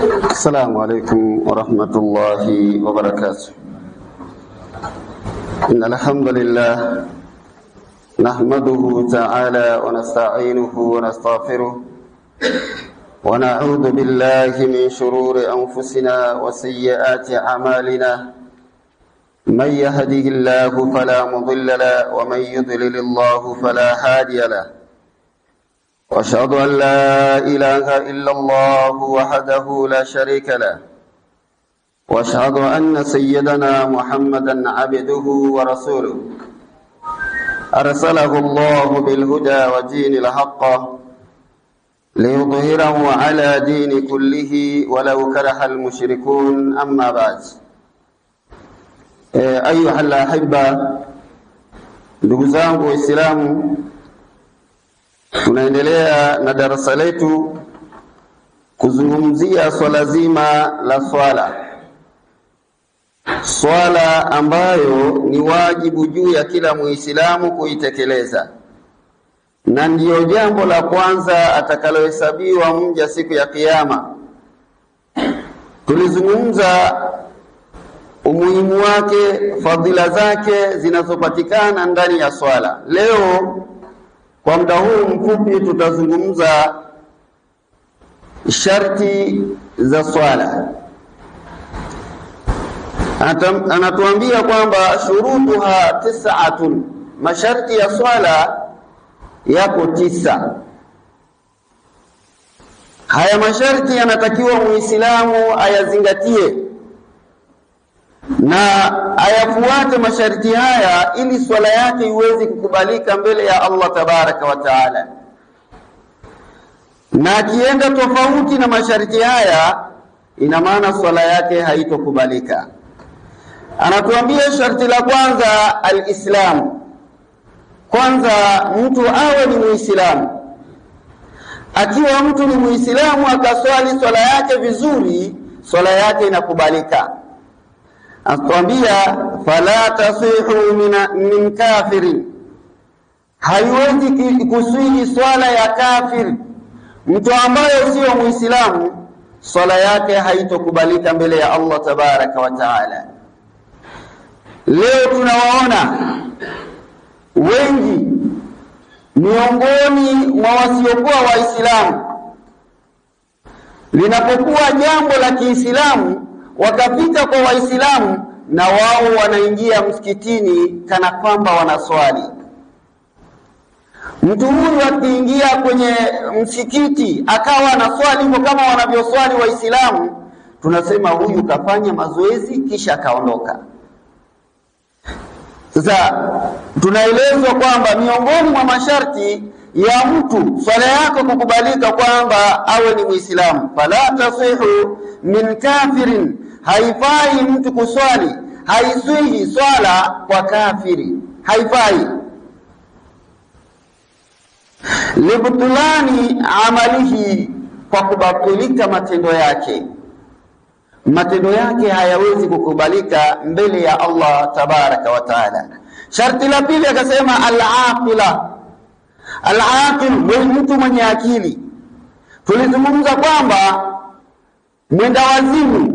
السلام عليكم ورحمة الله وبركاته. إن الحمد لله نحمده تعالى ونستعينه ونستغفره ونعوذ بالله من شرور أنفسنا وسيئات أعمالنا. من يهده الله فلا مضل له ومن يضلل الله فلا هادي له. وأشهد أن لا إله إلا الله وحده لا شريك له. وأشهد أن سيدنا محمدا عبده ورسوله أرسله الله بالهدى ودين الحق ليظهره على دين كله ولو كره المشركون. أما بعد، أيها الأحبة، ndugu zangu Waislamu, tunaendelea na darasa letu kuzungumzia swala zima la swala ambayo ni wajibu juu ya kila Muislamu kuitekeleza, na ndiyo jambo la kwanza atakalohesabiwa mja siku ya Kiyama. Tulizungumza umuhimu wake, fadhila zake zinazopatikana ndani ya swala. Leo kwa muda huu mfupi tutazungumza sharti za swala. Anatuambia kwamba shurutuha tis'atun, masharti ya swala yako 9. Haya masharti yanatakiwa Muislamu ayazingatie na ayafuate masharti haya ili swala yake iweze kukubalika mbele ya Allah tabaraka wa taala. Na akienda tofauti na masharti haya, ina maana swala yake haitokubalika. Anatuambia sharti la kwanza al-Islam. Kwanza mtu awe ni Muislamu. Akiwa mtu ni Muislamu akaswali swala yake vizuri, swala yake inakubalika. Anatuambia fala tasihu min kafiri, haiwezi kuswili swala ya kafir. Mtu ambaye sio Muislamu, swala yake haitokubalika mbele ya Allah tabaraka wa taala. Leo tunawaona wengi miongoni mwa wasiokuwa Waislamu, linapokuwa jambo la Kiislamu wakapita kwa Waislamu na wao wanaingia msikitini kana kwamba wanaswali. Mtu huyu akiingia kwenye msikiti akawa anaswali hivyo kama wanavyoswali Waislamu, tunasema huyu kafanya mazoezi kisha akaondoka. Sasa tunaelezwa kwamba miongoni mwa masharti ya mtu swala yako kukubalika kwamba awe ni Muislamu. Fala tasihu min kafirin, haifai mtu kuswali, haiswihi swala kwa kafiri, haifai. Libutulani amalihi, kwa kubatilika matendo yake. Matendo yake hayawezi kukubalika mbele ya Allah tabaraka wa taala. Sharti la pili akasema al-aqila. Al-aqil ni mtu mwenye akili. Tulizungumza kwamba mwenda wazimu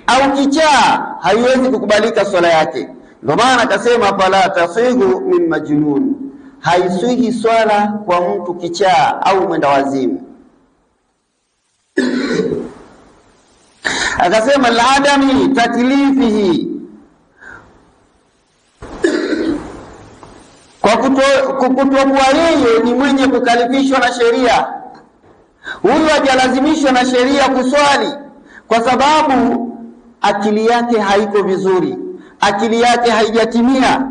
au kichaa haiwezi kukubalika swala yake. Ndio maana akasema fala tasihu min majnun, haiswihi swala kwa mtu kichaa au mwenda wazimu. Akasema al-adami taklifihi, kwa kutokuwa yeye ni mwenye kukalifishwa na sheria. Huyu hajalazimishwa na sheria kuswali kwa sababu akili yake haiko vizuri, akili yake haijatimia.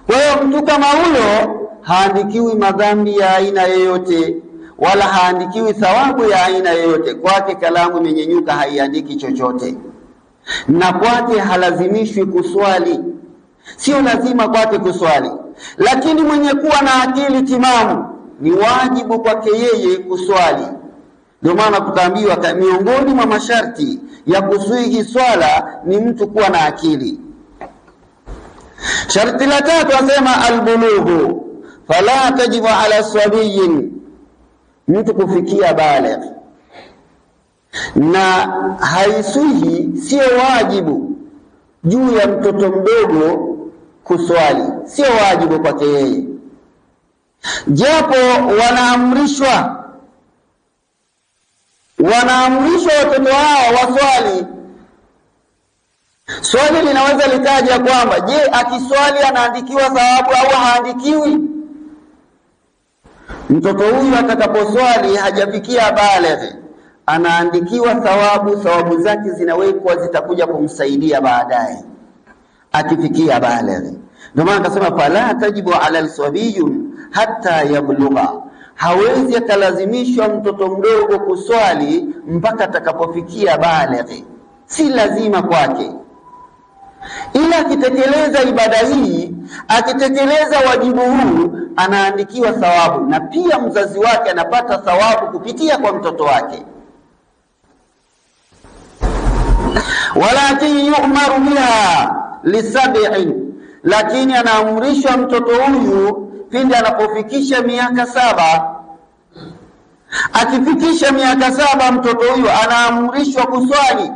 Kwa hiyo mtu kama huyo haandikiwi madhambi ya aina yoyote, wala haandikiwi thawabu ya aina yoyote. Kwake kalamu imenyenyuka, haiandiki chochote, na kwake halazimishwi kuswali. Sio lazima kwake kuswali, lakini mwenye kuwa na akili timamu ni wajibu kwake yeye kuswali. Ndio maana tutaambiwa miongoni mwa masharti ya kuswihi swala ni mtu kuwa na akili. Sharti la tatu asema albulughu, fala tajibu ala sabiyin, mtu kufikia baligh. na haisuhi, sio wajibu juu ya mtoto mdogo kuswali, sio wajibu kwake yeye, japo wanaamrishwa watoto hao waswali. Swali linaweza likaja kwamba je, akiswali anaandikiwa thawabu au haandikiwi? Mtoto huyu atakaposwali hajafikia baligh, anaandikiwa thawabu zake zinawekwa, zitakuja kumsaidia baadaye akifikia baligh. Ndio maana akasema fala tajibu ala alsabiyun hatta yablugha, hawezi akalazimishwa mtoto mdogo kuswali mpaka atakapofikia baligh, si lazima kwake, ila akitekeleza ibada hii, akitekeleza wajibu huu, anaandikiwa thawabu, na pia mzazi wake anapata thawabu kupitia kwa mtoto wake. Walakin yu'maru biha lisab'in, lakini anaamrishwa mtoto huyu pindi anapofikisha miaka 7. Akifikisha miaka 7 mtoto huyu anaamrishwa kuswali.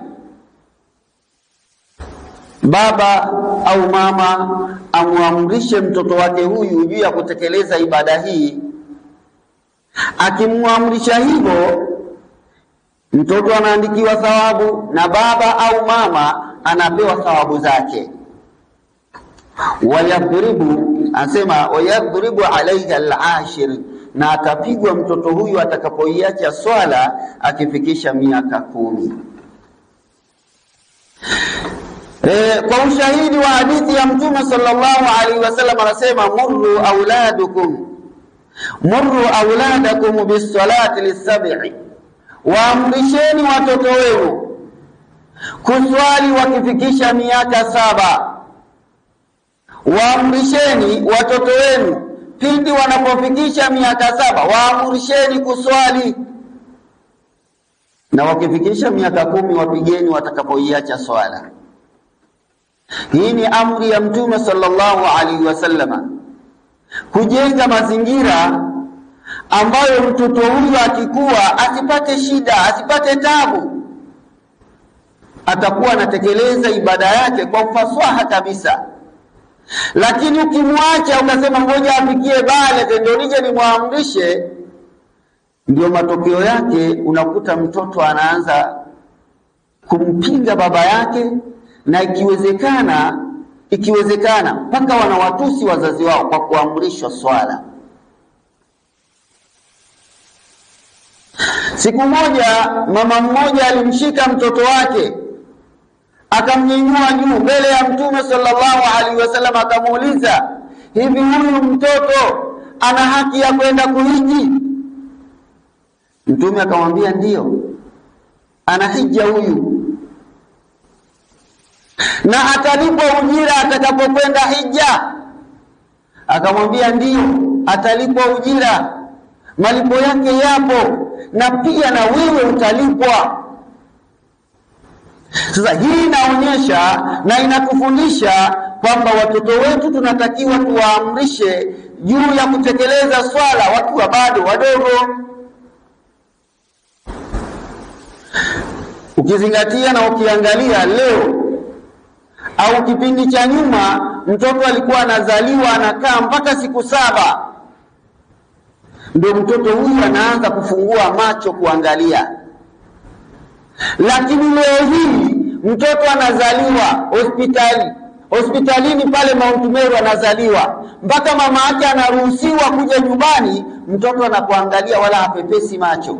Baba au mama amuamrishe mtoto wake huyu juu ya kutekeleza ibada hii. Akimuamrisha hivyo, mtoto anaandikiwa thawabu na baba au mama anapewa thawabu zake. Wayadhribu, anasema wayadhribu alayha al-ashir, na atapigwa mtoto huyu atakapoiacha swala akifikisha miaka 10. Kwa ushahidi wa hadithi ya Mtume sallallahu alaihi wasallam anasema murru auladakum bis-salati lis-sab'i, waamrisheni watoto wenu kuswali wakifikisha miaka 7. Waamrisheni watoto wenu pindi wanapofikisha miaka 7, waamrisheni kuswali, na wakifikisha miaka 10 wapigeni watakapoiacha swala. Hii ni amri ya Mtume sallallahu alaihi wasallam, kujenga mazingira ambayo mtoto huyu akikua asipate shida, asipate tabu, atakuwa anatekeleza ibada yake kwa ufasaha kabisa. Lakini ukimwacha ukasema ngoja afikie baligh ndio nije nimwamrishe, ndio matokeo yake unakuta mtoto anaanza kumpinga baba yake, na ikiwezekana mpaka wanawatusi wazazi wao kwa kuamrishwa swala. Siku moja mama mmoja alimshika mtoto wake akamnyanyua juu mbele ya Mtume sallallahu alaihi wasallam, akamuuliza, hivi huyu mtoto ana haki ya kwenda kuhiji? Mtume akamwambia ndiyo, ana hija huyu, na atalipwa ujira atakapokwenda hija. Akamwambia ndiyo, atalipwa ujira, malipo yake yapo, na pia na wewe utalipwa. Sasa hii inaonyesha na inatufundisha kwamba watoto wetu tunatakiwa tuwaamrishe juu ya kutekeleza swala wakiwa bado wadogo. Ukizingatia na ukiangalia leo au kipindi cha nyuma, mtoto alikuwa anazaliwa anakaa mpaka siku 7 ndio mtoto huyu anaanza kufungua macho kuangalia. Lakini leo hii mtoto anazaliwa hospitalini pale Mount Meru, anazaliwa mpaka mama yake anaruhusiwa kuja nyumbani, mtoto anapoangalia wala hapepesi macho.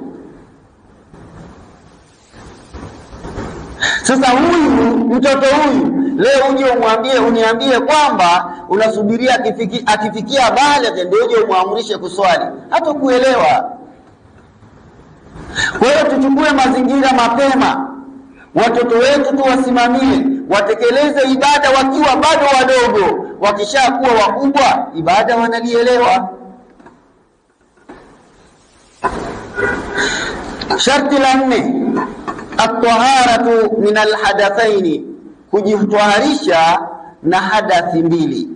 Sasa mtoto huyu leo uje uniambie kwamba unasubiria akifikia baligh ndio uje umwamrishe kuswali, hata kuelewa. Kwa hiyo tuchukue mazingira mapema, watoto wetu tuwasimamie, watekeleze ibada wakiwa bado wadogo. Wakishakuwa wakubwa, ibada wanalielewa. Sharti la 4, at-taharatu min al-hadathaini, kujitaharisha na hadathi 2.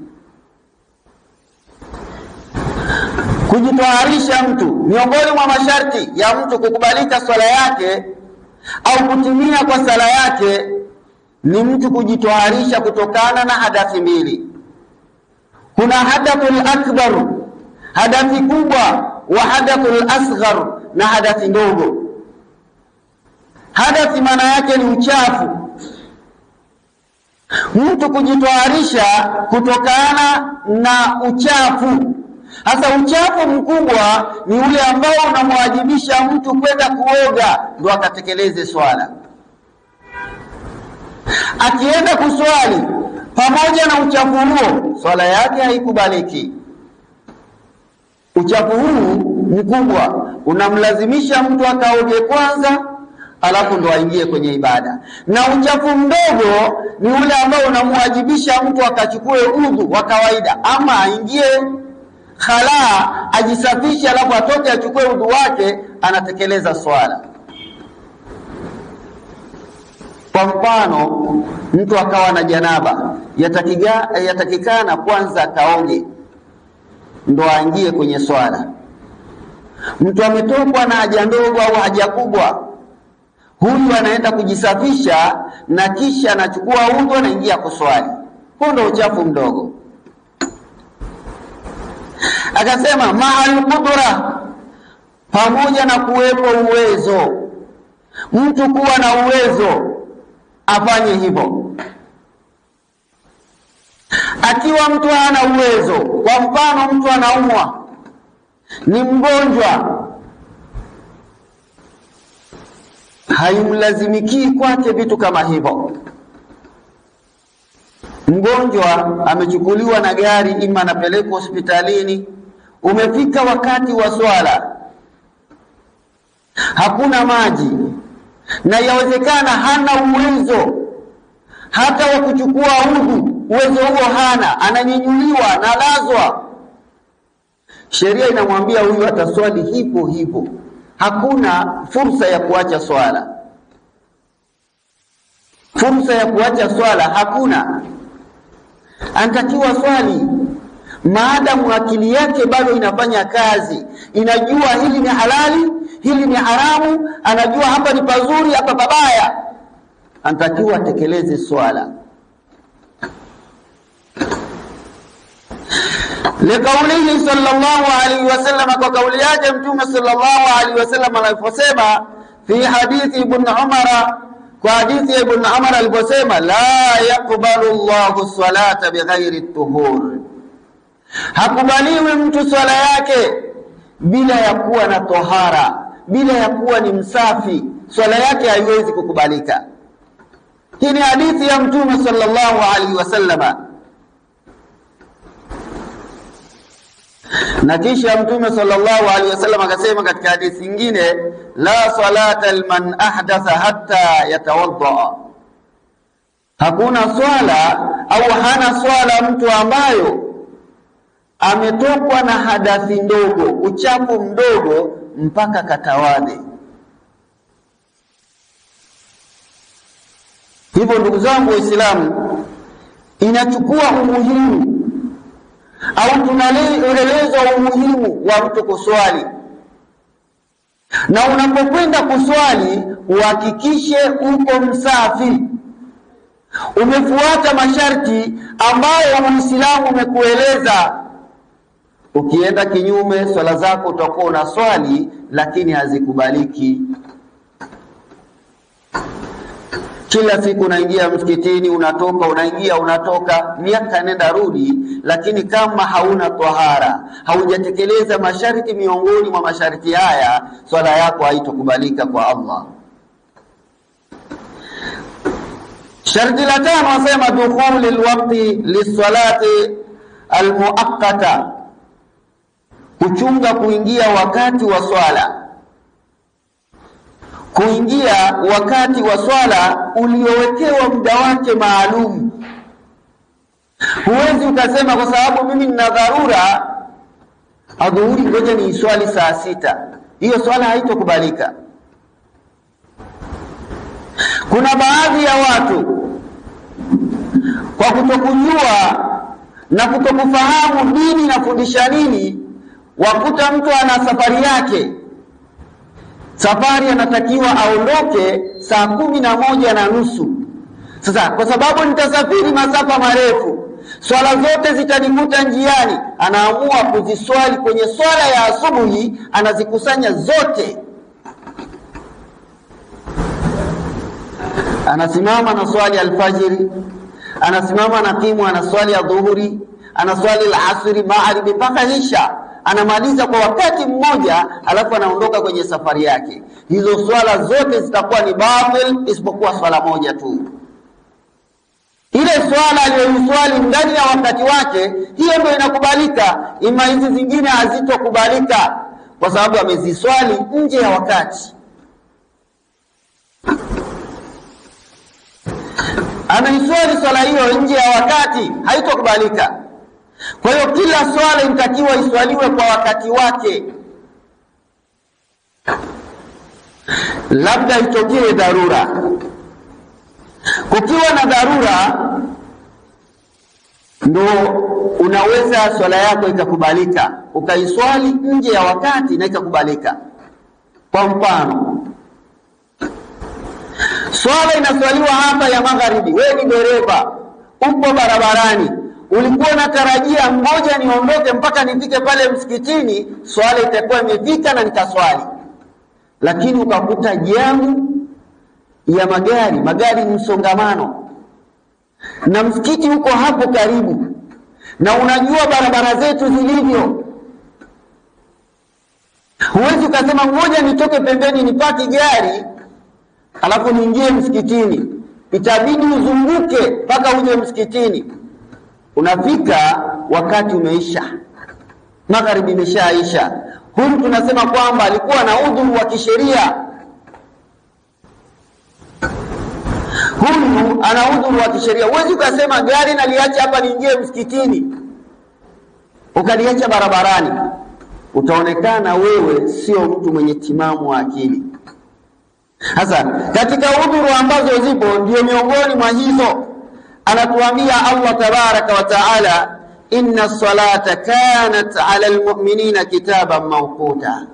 Kujitaharisha mtu, miongoni mwa masharti ya mtu kukubalika swala yake au kutimia kwa sala yake ni mtu kujitoharisha kutokana na hadathi mbili. Kuna hadathul akbar, hadathi kubwa, wa hadathul asghar, na hadathi ndogo. Hadathi maana yake ni uchafu, mtu kujitoharisha kutokana na uchafu. Hasa uchafu mkubwa ni ule ambao unamwajibisha mtu kwenda kuoga ndio akatekeleze swala. Akienda kuswali pamoja na uchafu huo, swala yake haikubaliki. Uchafu huu mkubwa unamlazimisha mtu akaoge kwanza, alafu ndo aingie kwenye ibada. Na uchafu mdogo ni ule ambao unamwajibisha mtu akachukue udhu wa kawaida, ama aingie khala ajisafishe, alafu atoke achukue udhu wake, anatekeleza swala. Kwa mfano, mtu akawa na janaba, yatakikana kwanza kaoge ndo aingie kwenye swala. Mtu ametokwa na haja ndogo au haja kubwa, huyu anaenda kujisafisha na kisha anachukua udhu, anaingia kuswali. Huo ndo uchafu mdogo. Akasema ma'al qudra, pamoja na kuwepo uwezo. Mtu kuwa na uwezo afanye hivyo. Akiwa mtu hana uwezo, kwa mfano mtu anaumwa, ni mgonjwa, haimlazimiki kwake vitu kama hivyo. Mgonjwa amechukuliwa na gari, ima anapelekwa hospitalini, umefika wakati wa swala, hakuna maji, na yawezekana hana uwezo hata wa kuchukua udhu. Uwezo huo hana, ananyinyuliwa na lazwa. Sheria inamwambia huyu ataswali hivyo hivyo, hakuna fursa ya kuacha swala. Fursa ya kuacha swala hakuna, anatakiwa swali maadamu akili yake bado inafanya kazi, inajua hili ni halali, hili ni haramu, anajua hapa ni pazuri, hapa pabaya, anatakiwa atekeleze swala. Likaulihi sallallahu alaihi wasallam, kwa kauli yake Mtume sallallahu alaihi wasallam aliposema fi hadithi Ibn Umar, kwa hadithi ya Ibn Umar aliposema la yaqbalu Allahu salata bighairi tuhur, hakubaliwi mtu swala yake bila ya kuwa na tohara, bila ya kuwa ni msafi, swala yake haiwezi kukubalika. Hii ni hadithi ya Mtume sallallahu alaihi wasallam. Na kisha Mtume sallallahu alaihi wasallam akasema katika hadithi nyingine, la salata liman ahdatha hatta yatawadda, hakuna swala au hana swala mtu ambayo ametokwa na hadathi ndogo, uchafu mdogo, mpaka katawadhe. Hivyo ndugu zangu Waislamu, inachukua umuhimu au tunaelezwa umuhimu wa mtu kuswali. Na unapokwenda kuswali uhakikishe uko msafi, umefuata masharti ambayo Uislamu umekueleza. Ukienda kinyume, swala zako utakuwa unaswali lakini hazikubaliki. Kila siku unaingia msikitini, unatoka, unaingia, unatoka, miaka nenda rudi, lakini kama hauna tahara, haujatekeleza masharti miongoni mwa masharti haya, swala yako haitokubalika kwa Allah. Sharti la tano wasema dukhul alwaqti lisalati almuaqqata, kuchunga kuingia wakati wa swala. Kuingia wakati wa swala uliowekewa muda wake maalum. Huwezi ukasema kwa sababu mimi nina dharura adhuhuri ngoja ni swali saa 6. Hiyo swala haitokubalika. Kuna baadhi ya watu kwa kutokujua na kutokufahamu dini inafundisha nini, wakuta mtu ana safari yake, safari anatakiwa aondoke saa 11:30. Sasa kwa sababu nitasafiri masafa marefu, swala zote zitanikuta njiani, anaamua kuziswali kwenye swala ya asubuhi, anazikusanya zote. Anasimama na swali alfajiri, anasimama na kimu, anaswali ya dhuhuri, anaswali al-asri, magharibi mpaka isha, anamaliza kwa wakati mmoja, alafu anaondoka kwenye safari yake. Hizo swala zote zitakuwa ni batil isipokuwa swala moja tu. Ile swala aliyoswali ndani ya wakati wake, hiyo ndio inakubalika. Ima hizi zingine hazitokubalika kwa sababu ameziswali nje ya wakati. Ameiswali swala hiyo nje ya wakati, haitokubalika. Kwa hiyo kila swala inatakiwa iswaliwe kwa wakati wake. Labda itokee dharura. Kukiwa na dharura, ndo unaweza swala yako ikakubalika, ukaiswali nje ya wakati na ikakubalika. Kwa mfano, swala inaswaliwa hapa ya magharibi, wewe ni dereva, upo barabarani, ulikuwa unatarajia ngoja niondoke mpaka nifike pale msikitini, swala itakuwa imefika na nitaswali. Lakini ukakuta jamu ya magari ni msongamano, na msikiti uko hapo karibu, na unajua barabara zetu zilivyo. Huwezi ukasema ngoja nitoke pembeni nipaki gari alafu niingie msikitini. Itabidi uzunguke mpaka uje msikitini. Unafika wakati umeisha, magharibi imeshaisha. Huyu tunasema kwamba alikuwa na udhuru wa kisheria. Huyu ana udhuru wa kisheria. Huwezi ukasema gari naliacha hapa niingie msikitini, ukaliacha barabarani. Utaonekana wewe sio mtu mwenye timamu wa akili. Sasa katika udhuru ambazo zipo, ndio miongoni mwa hizo anatuambia Allah tabaraka wa taala, inna salata kanat ala almu'minina kitaban mawquta.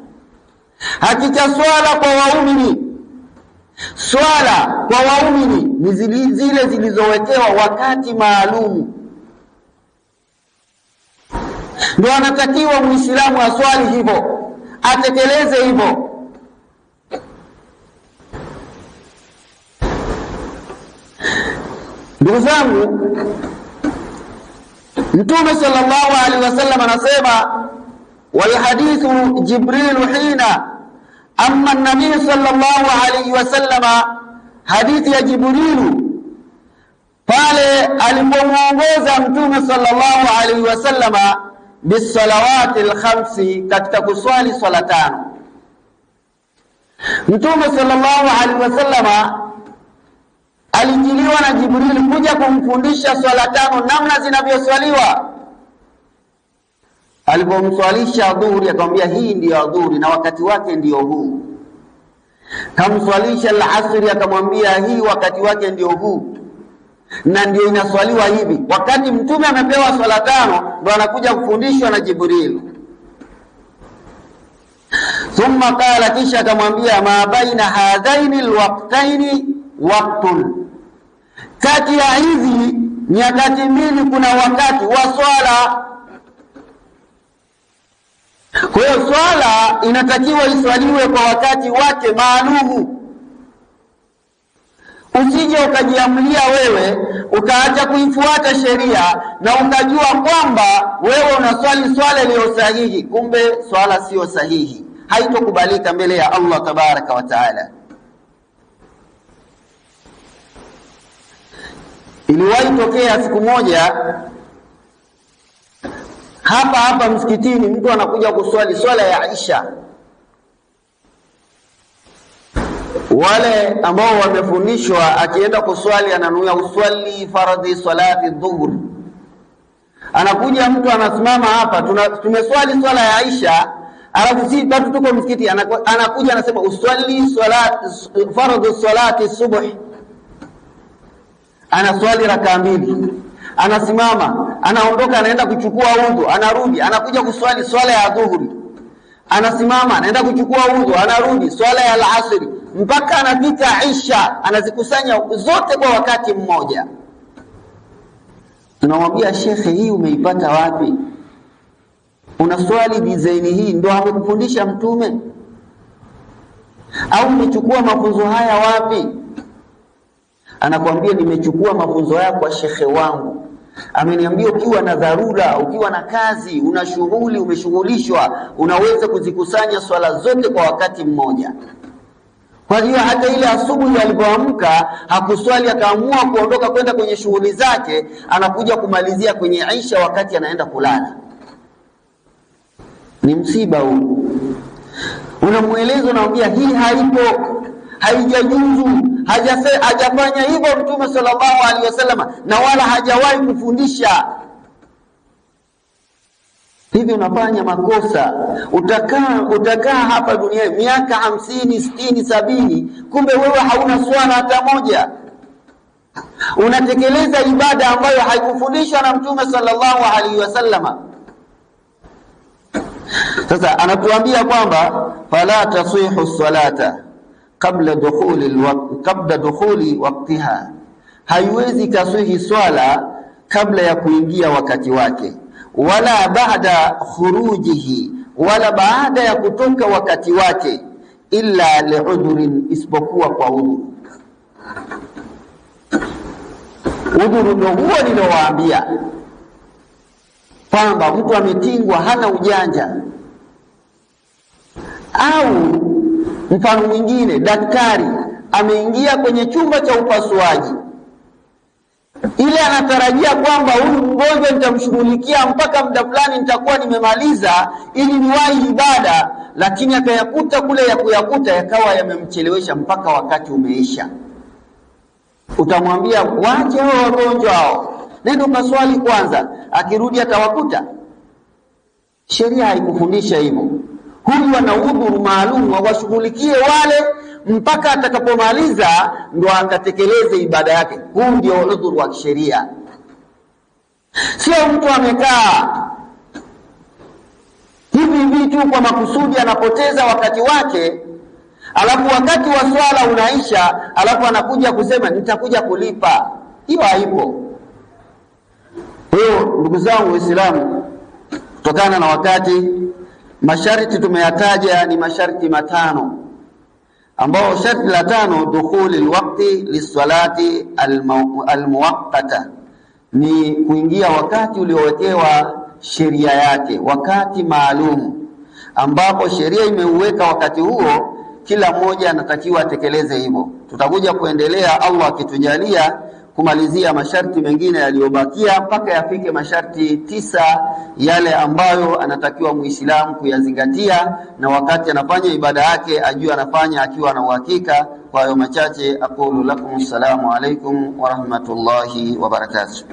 Hakika swala kwa waumini, swala kwa waumini ni zile zilizowekewa wakati maalum. Ndio anatakiwa Muislamu aswali hivyo, atekeleze hivyo. Ndugu zangu, Mtume sallallahu alaihi wasallam anasema, wal hadithu Jibril hina amma an-nabiy sallallahu alaihi wasallam, hadithi ya Jibril pale alipomuongoza Mtume sallallahu alaihi wasallam bisalawati al-khamsi, katika kuswali swala tano. Mtume sallallahu alaihi wasallam alijiliwa na Jibril kuja kumfundisha swala tano namna zinavyoswaliwa. Alipomswalisha dhuhuri akamwambia hii ndiyo dhuhuri na wakati wake ndiyo huu. Kamswalisha al-asri akamwambia hii wakati wake ndiyo huu na ndiyo inaswaliwa hivi. Wakati Mtume amepewa swala tano, ndo anakuja kufundishwa na Jibril. Thumma qala, kisha akamwambia ma baina hadhaini alwaqtaini waqtun, kati ya hizi nyakati mbili kuna wakati wa swala. Kwa hiyo swala inatakiwa iswaliwe kwa wakati wake maalumu. Usije ukajiamulia wewe ukaacha kuifuata sheria na ukajua kwamba wewe unaswali swala iliyo sahihi, kumbe swala sio sahihi, haitokubalika mbele ya Allah tabaraka wa taala. Iliwahi tokea siku moja hapa msikitini, mtu anakuja kuswali swala ya Isha. Wale ambao wamefundishwa akienda kuswali ananuia uswali faradhi salati dhuhur. Anakuja mtu anasimama hapa, tumeswali swala ya Isha, alafu sisi tatu tuko msikiti, anakuja anasema uswali salati faradhi salati subh. Anaswali raka mbili, anasimama, anaondoka, anaenda kuchukua udhu, anarudi, anakuja kuswali swala ya dhuhuri. anasimama anaenda kuchukua udhu, anarudi swala ya al-asri, mpaka anafika Isha, anazikusanya zote kwa wakati mmoja. Tunamwambia shekhe, hii umeipata wapi? Unaswali design hii ndio amekufundisha Mtume? Au umechukua mafunzo haya wapi? Anakuambia nimechukua mafunzo haya kwa shekhe wangu. Ameniambia ukiwa na dharura, ukiwa na kazi, una shughuli, umeshughulishwa, unaweza kuzikusanya swala zote kwa wakati mmoja. Kwa hiyo hata ile asubuhi alipoamka hakuswali, akaamua kuondoka kwenda kwenye shughuli zake, anakuja kumalizia kwenye Isha wakati anaenda kulala. Ni msiba huu. Unamueleza, unamwambia hii haipo, haijajuzu, hajafanya hivyo Mtume sallallahu alaihi wasallam, na wala hajawahi kufundisha. Hivi unafanya makosa. Utakaa hapa duniani miaka 50, 60, 70, kumbe wewe hauna swala hata moja. Unatekeleza ibada ambayo haikufundishwa na Mtume sallallahu alaihi wasallam. Sasa anatuambia kwamba fala tasihu salata kabla dukhuli waqtiha, haiwezi kaswihi swala kabla ya kuingia wakati wake, wala baada khurujihi, wala baada ya kutoka wakati wake, illa li'udhrin, isipokuwa kwa udhuru. Udhuru ndio huo nilowaambia kwamba mtu ametingwa, hana ujanja. Au mfano mwingine, daktari ameingia kwenye chumba cha upasuaji, ile anatarajia kwamba huyu mgonjwa nitamshughulikia mpaka muda fulani nitakuwa nimemaliza ili niwahi ibada, lakini akayakuta kule ya kuyakuta yakawa yamemchelewesha mpaka wakati umeisha. Utamwambia waache hao wagonjwa hao, nenda ukaswali kwanza, akirudi atawakuta? Sheria haikufundisha hivyo. Huyu ana udhuru maalum, washughulikie wale mpaka atakapomaliza ndo akatekeleze ibada yake. Huu ndio udhuru wa kisheria. Sio mtu amekaa hivi vitu kwa makusudi, anapoteza wakati wake, alafu wakati wa swala unaisha, alafu anakuja kusema nitakuja kulipa. Hiyo haipo. Hiyo ndugu zangu Waislamu, kutokana na wakati, masharti tumeyataja ni masharti matano, ambao sharti la tano dukhuli alwaqti lisalati almuwaqqata, ni kuingia wakati uliowekewa sheria yake, wakati maalum ambapo sheria imeuweka wakati huo, kila mmoja anatakiwa atekeleze hivyo. Tutakuja kuendelea Allah akitujalia kumalizia masharti mengine yaliyobakia mpaka yafike masharti 9 yale ambayo anatakiwa Muislamu kuyazingatia, na wakati anafanya ibada yake ajue anafanya akiwa na uhakika. Kwa hayo machache, aqulu lakum assalamu alaikum wa rahmatullahi wa barakatuh.